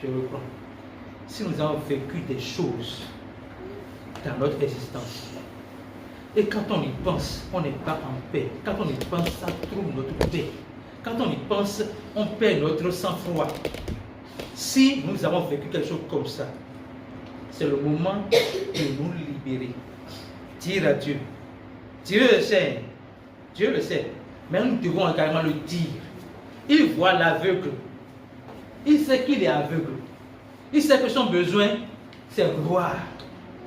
Je reprends. Si nous avons vécu des choses dans notre existence, et quand on y pense, on n'est pas en paix. Quand on y pense, ça trouble notre paix. Quand on y pense, on perd notre sang-froid. Si nous avons vécu quelque chose comme ça, c'est le moment de nous libérer. Dire à Dieu. Dieu le sait. Dieu le sait. Mais nous devons également le dire. Il voit l'aveugle. Il sait qu'il est aveugle. Il sait que son besoin, c'est gloire.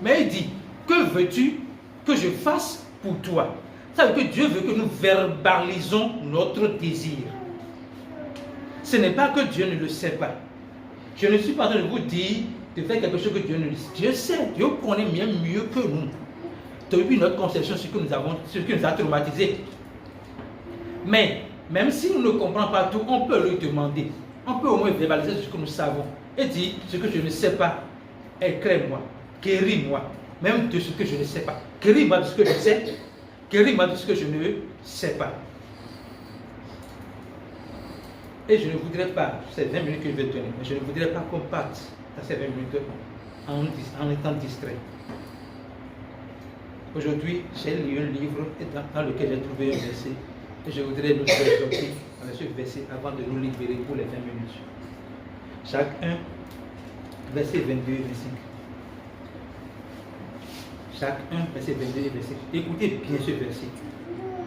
Mais il dit, que veux-tu que je fasse pour toi? Ça veut dire que Dieu veut que nous verbalisons notre désir. Ce n'est pas que Dieu ne le sait pas. Je ne suis pas en train de vous dire de faire quelque chose que Dieu ne le sait. Dieu sait, Dieu connaît bien mieux que nous. Depuis notre conception, ce qui nous a traumatisés. Mais, même si nous ne comprenons pas tout, on peut lui demander. On peut au moins verbaliser ce que nous savons. Et dire, ce que je ne sais pas, éclaire-moi, guéris-moi, même de ce que je ne sais pas. Guéris-moi de ce que je sais, guéris-moi de ce que je ne sais pas. Et je ne voudrais pas, c'est 20 minutes que je vais donner, mais je ne voudrais pas qu'on parte dans ces 20 minutes en étant distrait. Aujourd'hui, j'ai lu un livre dans lequel j'ai trouvé un verset et je voudrais nous exhorter dans ce verset avant de nous libérer pour les 20 minutes. Jacques 1, verset 22 et 25. Jacques 1, verset 22 et 25. Écoutez bien ce verset.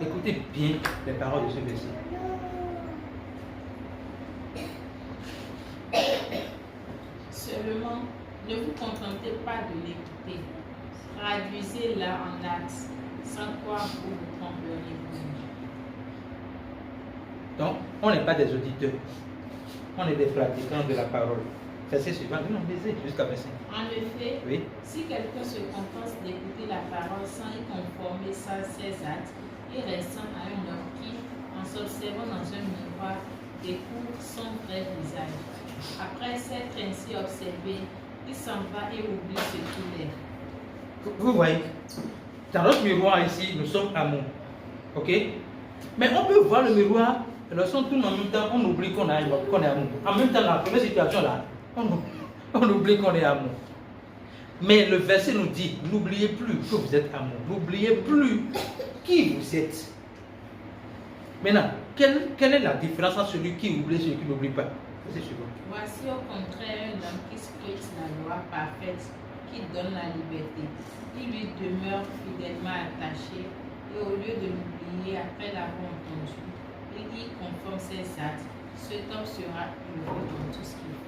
Écoutez bien les paroles de ce verset. Seulement, ne vous contentez pas de l'écouter. Traduisez-la en actes, sans quoi vous vous tromperez vous-même. Donc, on n'est pas des auditeurs. On est des pratiquants de la parole. Verset suivant, nous l'avons baisé jusqu'à 25. En effet, Oui. si quelqu'un se contente d'écouter la parole sans y conformer ses actes, et restant à un homme qui, en s'observant dans un miroir, découvre son vrai visage. Après s'être ainsi observé, il s'en va et oublie ce qu'il est. Vous voyez, dans notre miroir ici, nous sommes amour. Ok? Mais on peut voir le miroir, et lorsqu'on tourne en même temps, on oublie qu'on est amour. En même temps, dans la première situation là, on oublie qu'on est amour. Mais le verset nous dit, n'oubliez plus que vous êtes amour. N'oubliez plus qui vous êtes. Maintenant, quelle est la différence entre celui qui oublie et celui qui n'oublie pas? C'est suivant. Voici au contraire un homme qui scrute la loi parfaite, qui donne la liberté. Il lui demeure fidèlement attaché et au lieu de l'oublier après l'avoir entendu, il y conforme ses actes. Cet homme sera heureux dans tout ce qu'il fait.